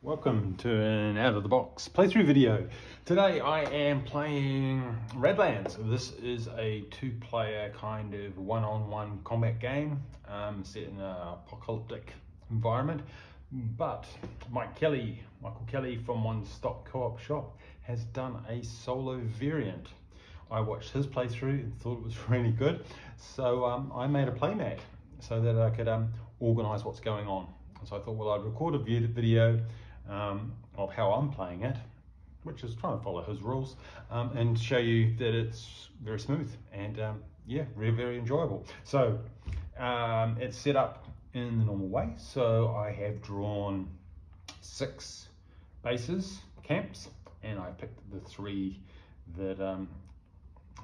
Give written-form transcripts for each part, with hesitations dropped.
Welcome to an out-of-the-box playthrough video. Today I am playing Radlands. This is a two-player kind of one-on-one combat game set in an apocalyptic environment. But Michael Kelly from One Stop Co-op Shop has done a solo variant. I watched his playthrough and thought it was really good, so I made a playmat so that I could organise what's going on. So I thought, well, I'd record a video of how I'm playing it, which is trying to follow his rules, and show you that it's very smooth and yeah, very enjoyable. So it's set up in the normal way. So I have drawn 6 bases, camps, and I picked the 3 that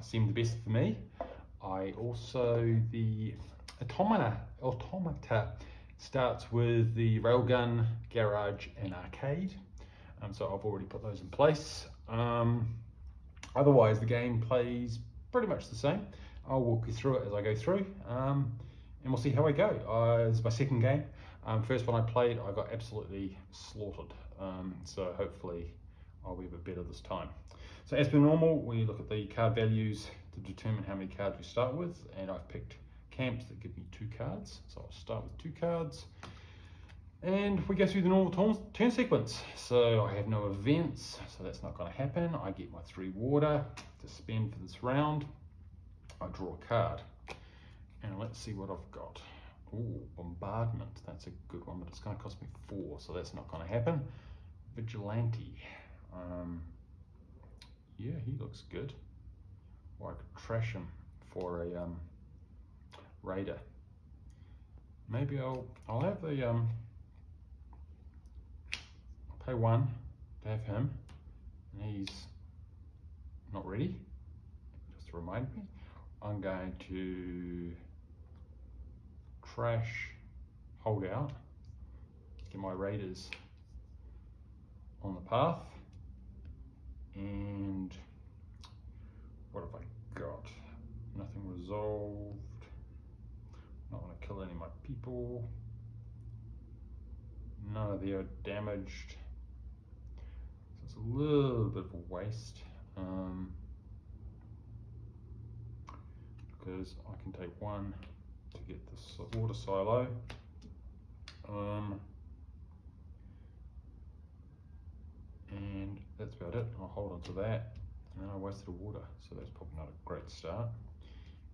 seemed the best for me. I also, the automata starts with the railgun, garage, and arcade. So I've already put those in place. Otherwise, the game plays pretty much the same. I'll walk you through it as I go through, and we'll see how I go. This is my second game. First one I played, I got absolutely slaughtered. So hopefully I'll be a bit better this time. So as per normal, we look at the card values to determine how many cards we start with, and I've picked camps that give me 2 cards. So I'll start with 2 cards and we go through the normal turn sequence. So I have no events, so that's not going to happen. I get my 3 water to spend for this round. I draw a card and let's see what I've got. Oh, bombardment, that's a good one, but it's going to cost me 4, so that's not going to happen. Vigilante, yeah, he looks good. Or I could trash him for a raider. Maybe I'll have the I'll pay 1 to have him, and he's not ready. Just to remind me, I'm going to trash, hold out, get my raiders on the path, and what have I got? Nothing resolved. Not want to kill any of my people. None of them are damaged. So it's a little bit of a waste. Because I can take 1 to get this water silo. And that's about it. I'll hold on to that. And then I wasted a water, so that's probably not a great start.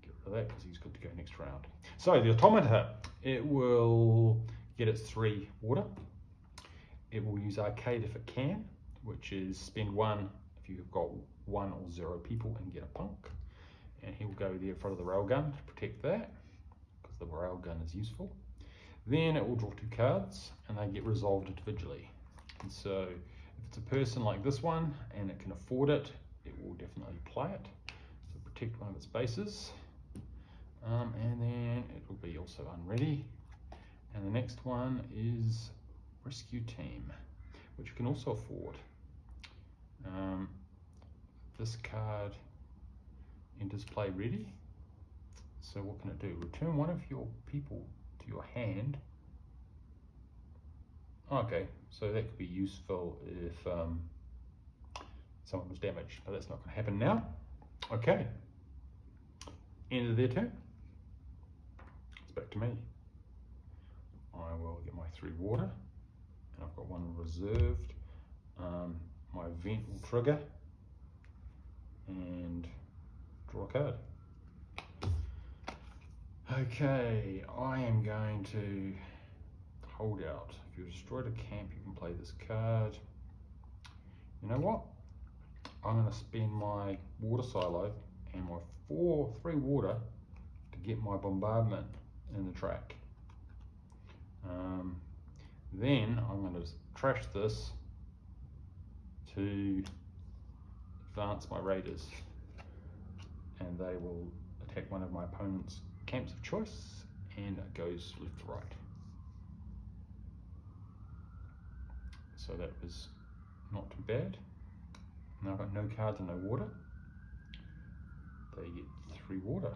Get rid of that because he's good to go next round. So the automata, it will get its 3 water. It will use arcade if it can, which is spend 1 if you've got 1 or 0 people and get a punk. And he will go there in front of the railgun to protect that, because the railgun is useful. Then it will draw 2 cards and they get resolved individually. And so if it's a person like this one and it can afford it, it will definitely play it. So protect one of its bases. And then it will be also unready. And the next one is rescue team, which you can also afford. This card enters play ready. So what can it do? Return 1 of your people to your hand. Okay, so that could be useful if someone was damaged, but that's not going to happen now. Okay, end of their turn. It's back to me. I will get my 3 water, and I've got 1 reserved. My event will trigger and draw a card. Okay, I am going to hold out. If you destroyed a camp, you can play this card. You know what? I'm going to spend my water silo and my 3 water to get my bombardment in the track. Then I'm going to trash this to advance my raiders, and they will attack one of my opponent's camps of choice, and it goes left to right. So that was not too bad. Now I've got no cards and no water. They get 3 water.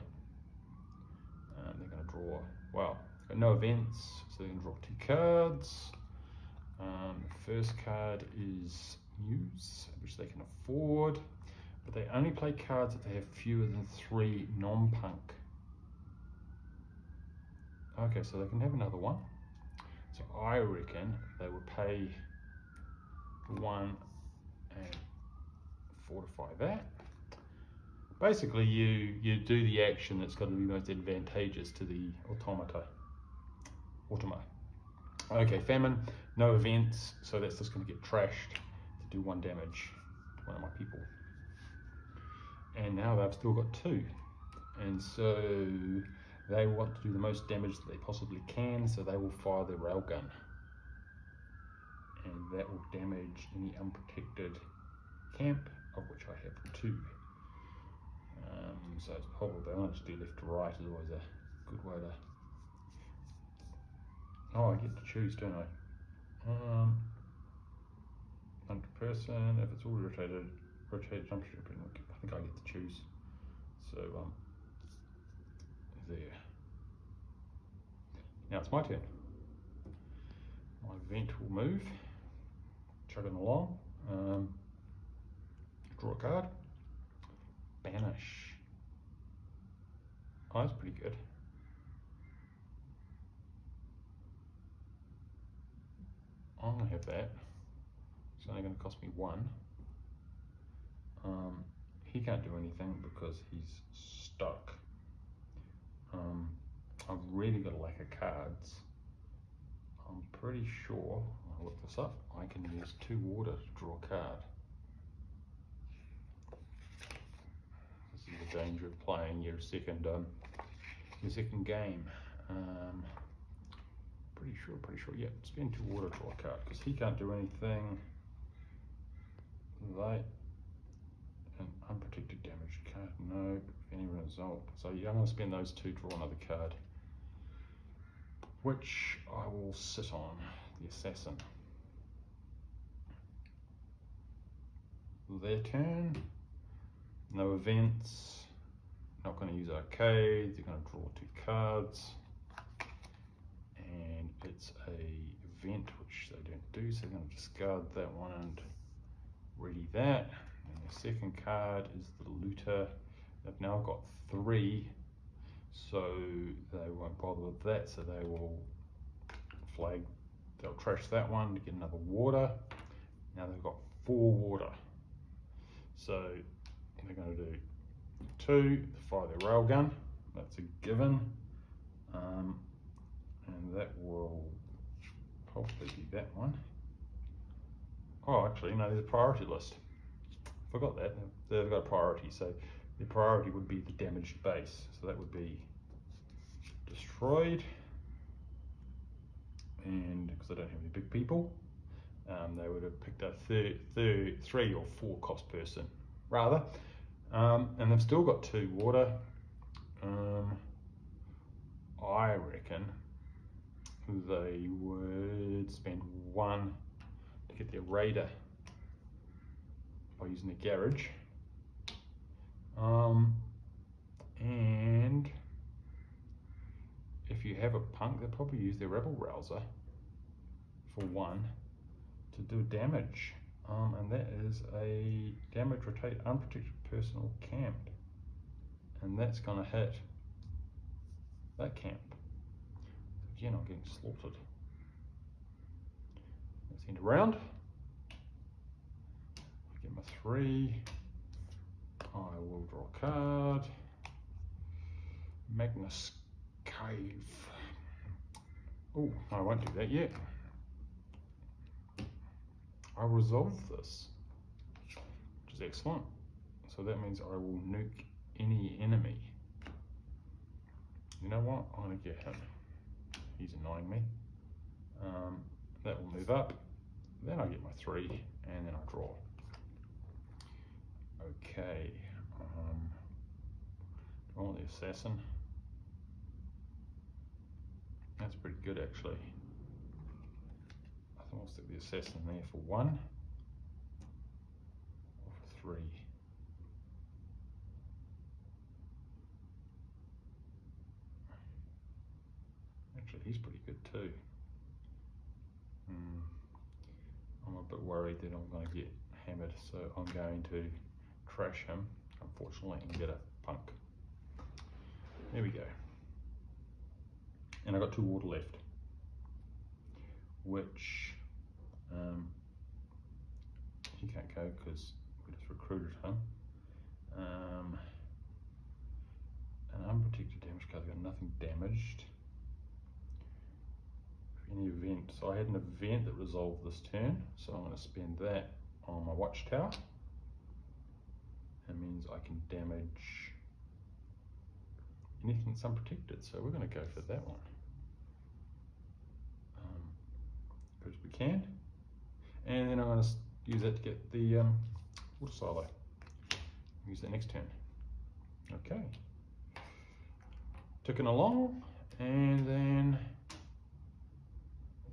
They're going to draw, well, got no events, so they can draw 2 cards. first card is News, which they can afford, but they only play cards that they have fewer than 3 non-punk. Okay, so they can have another one. So I reckon they would pay 1 and fortify that. Basically, you do the action that's got to be most advantageous to the automa. Okay, famine, no events, so that's just going to get trashed to do 1 damage to one of my people. And now they've still got 2, and so they want to do the most damage that they possibly can, so they will fire their railgun, and that will damage any unprotected camp, of which I have 2. So it's probably, I want to just do left to right is always a good way to... Oh, I get to choose, don't I? 100%, if it's all rotated, jump ship, I think I get to choose. So, there. Now it's my turn. My event will move, chugging along. Draw a card. Banish. Oh, that's pretty good. I'm gonna have that. It's only gonna cost me 1. He can't do anything because he's stuck. I've really got a lack of cards. I'm pretty sure, I'll look this up, I can use 2 water to draw a card. This is the danger of playing your second game. Pretty sure, yeah, spend 2 water, draw a card, because he can't do anything. An unprotected damage card, no, any result. So yeah, I'm going to spend those 2, draw another card, which I will sit on, the assassin. Their turn, no events, not going to use arcades, you're going to draw 2 cards, and it's a event which they don't do, so they're going to discard that one and ready that. And the second card is the looter. They've now got 3, so they won't bother with that, so they will they'll trash that one to get another water. Now they've got 4 water, so they're going to do 2, fire their railgun, that's a given, and that will probably be that one. Oh, actually, no, there's a priority list. Forgot that. They've got a priority, so the priority would be the damaged base. So that would be destroyed. And because I don't have any big people, they would have picked a 3 or 4 cost person, rather. And they've still got 2 water. I reckon they would spend 1 to get their raider by using the garage, and if you have a punk, they'll probably use their rebel rouser for 1 to do damage, and that is a damage rotate unprotected personal camp, and that's going to hit that camp. Again, I'm getting slaughtered. Let's end a round. I get my 3. I will draw a card. Magnus Cave. Oh, I won't do that yet. I'll resolve this, which is excellent. So that means I will nuke any enemy. You know what? I'm going to get him. He's annoying me. That will move up. Then I get my 3, and then I draw. Okay. Do I want the assassin? That's pretty good, actually. I think I'll stick the assassin there for 1 or for 3. Actually, he's pretty good too. bit worried that I'm going to get hammered, so I'm going to trash him, unfortunately, and get a punk. There we go. And I got 2 water left, which he can't go because we just recruited him. An unprotected damage card, got nothing damaged. For any event, so I had an event that resolved this turn, so I'm going to spend that on my watchtower. That means I can damage anything that's unprotected, so we're going to go for that one. Because we can. And then I'm going to use that to get the water silo. Use that next turn. Okay. Ticking along, and then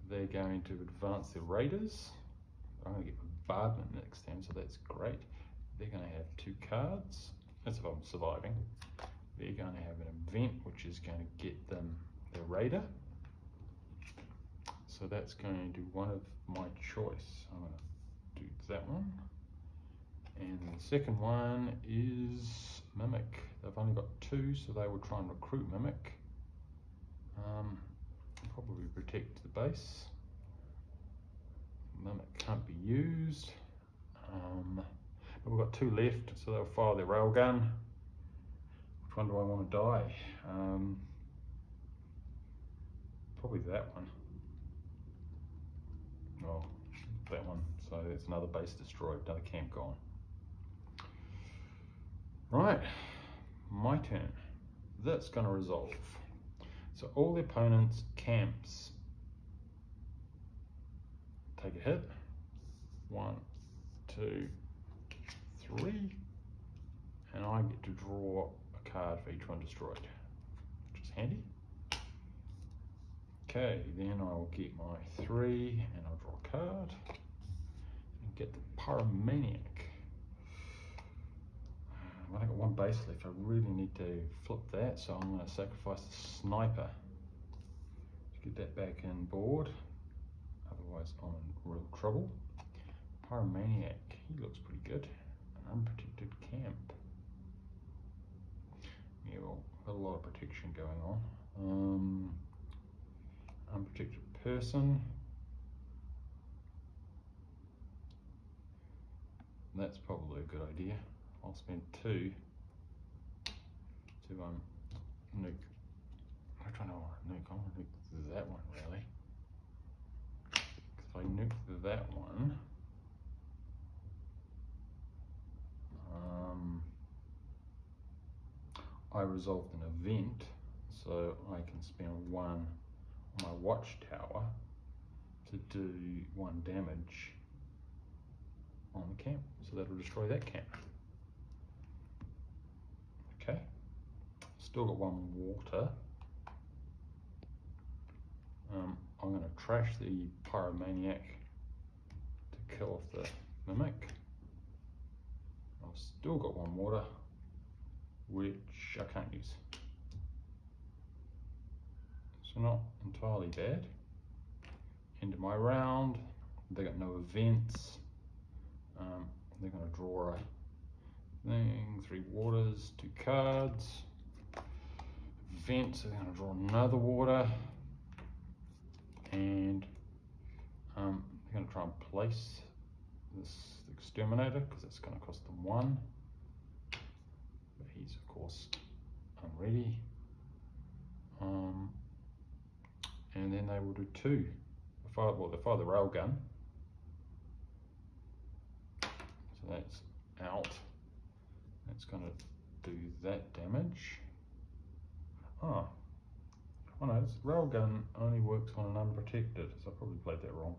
they're going to advance their raiders. I'm going to get bombardment next turn, so that's great. They're going to have 2 cards. That's if I'm surviving. They're going to have an event which is going to get them their raider. So that's going to do one of my choice. I'm going to do that one. And the second one is Mimic. They've only got 2, so they will try and recruit Mimic. Probably protect the base. Mimic can't be used. But we've got 2 left, so they'll fire their railgun. Which one do I want to die? Probably that one. Oh, that one. So there's another base destroyed, another camp gone. Right, my turn. That's going to resolve. So all the opponent's camps take a hit. 1, 2, 3. And I get to draw a card for each one destroyed, which is handy. Okay, then I'll get my 3 and I'll draw a card and get the Pyromaniac. I've only got 1 base left. I really need to flip that, so I'm going to sacrifice the Sniper to get that back in board. Otherwise, I'm in real trouble. Pyromaniac, he looks pretty good. An unprotected camp. Yeah, well, got a lot of protection going on. Unprotected person. That's probably a good idea. I'll spend 2 to nuke. I don't know what to nuke. I want to nuke that one really. Because if I nuke that one, I resolved an event, so I can spend 1 on my watchtower to do 1 damage on the camp. So that'll destroy that camp. Okay, still got 1 water. I'm going to trash the Pyromaniac to kill off the Mimic. I've still got 1 water, which I can't use. So not entirely bad. End of my round. They got no events. They're going to draw a thing, 3 waters, 2 cards. Event, so they're going to draw another water. And they're going to try and place this exterminator because it's going to cost them 1. But he's of course unready. And then they will do 2. They fire the railgun. So that's out. That's going to do that damage. Oh no, this railgun only works on an unprotected, so I probably played that wrong.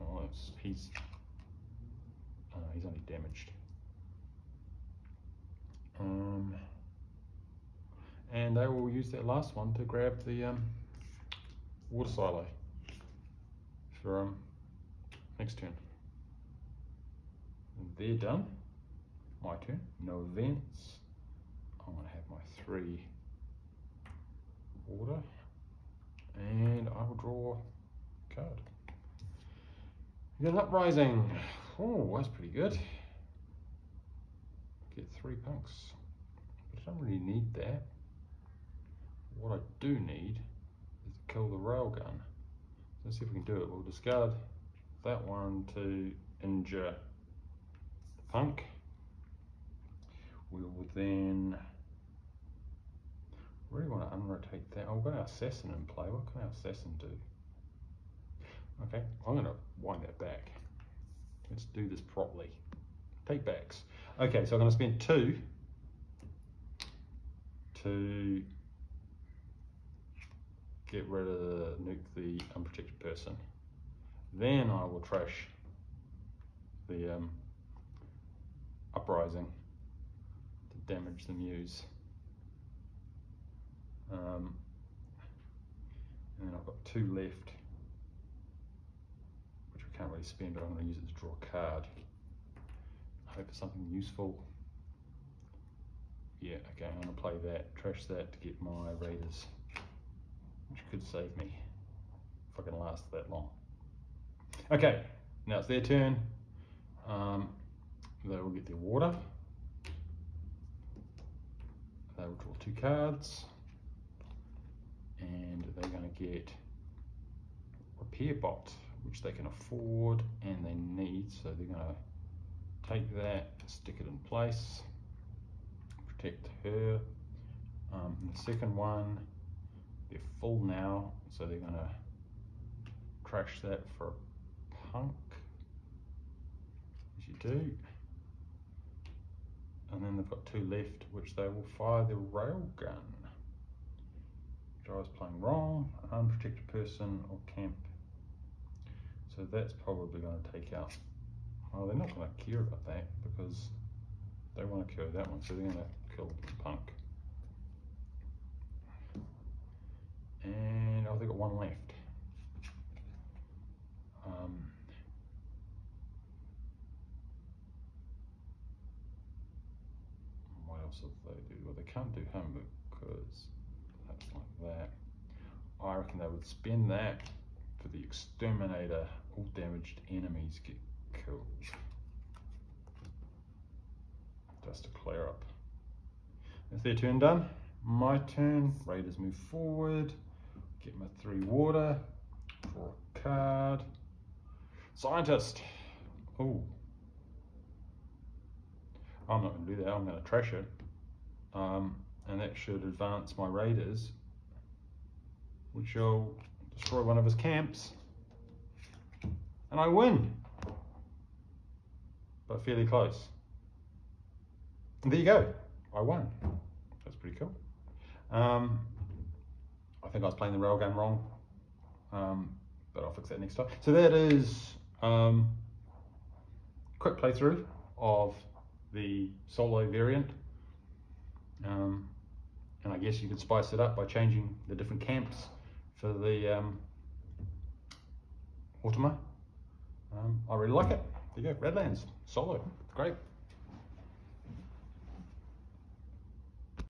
Oh, he's only damaged. And they will use that last one to grab the water silo for next turn. And they're done. My turn. No events. I'm going to have my 3 water, and I will draw a card. You get an uprising. Oh, that's pretty good. Get 3 punks. But I don't really need that. What I do need is to kill the railgun. Let's see if we can do it. We'll discard that one to injure the punk. We will then really want to unrotate that. Oh, we've got our assassin in play. What can our assassin do? Okay, I'm going to wind that back. Let's do this properly. Take backs. Okay, so I'm going to spend 2 to get rid of nuke the unprotected person. Then I will trash the uprising to damage the muse. And then I've got 2 left, which I can't really spend, but I'm going to use it to draw a card. Hope for something useful. Yeah, okay, I'm going to play that, trash that to get my raiders, which could save me if I can last that long. Okay, now it's their turn. They will get their water. They will draw 2 cards. And they're going to get Repair Bot, which they can afford and they need. So they're going to take that, stick it in place, protect her. The second one, they're full now, so they're going to trash that for a punk, as you do. And then they've got 2 left, which they will fire their railgun. I was playing wrong, unprotected person or camp. So that's probably going to take out. Well, they're not going to care about that because they want to kill that one, so they're going to kill the punk. And I've got 1 left. What else do they do? Well, they can't do homework because that's like that. I reckon they would spend that for the exterminator. All damaged enemies get killed. Just to clear up. That's their turn done. My turn. Raiders move forward. Get my 3 water. Draw a card. Scientist. Oh. I'm not going to do that. I'm going to trash it. And that should advance my raiders, which will destroy one of his camps. And I win. But fairly close. And there you go. I won. That's pretty cool. I think I was playing the railgun wrong. But I'll fix that next time. So that is quick playthrough of the solo variant. And I guess you could spice it up by changing the different camps for the Ultima. I really like it. There you go, Radlands, solo, great.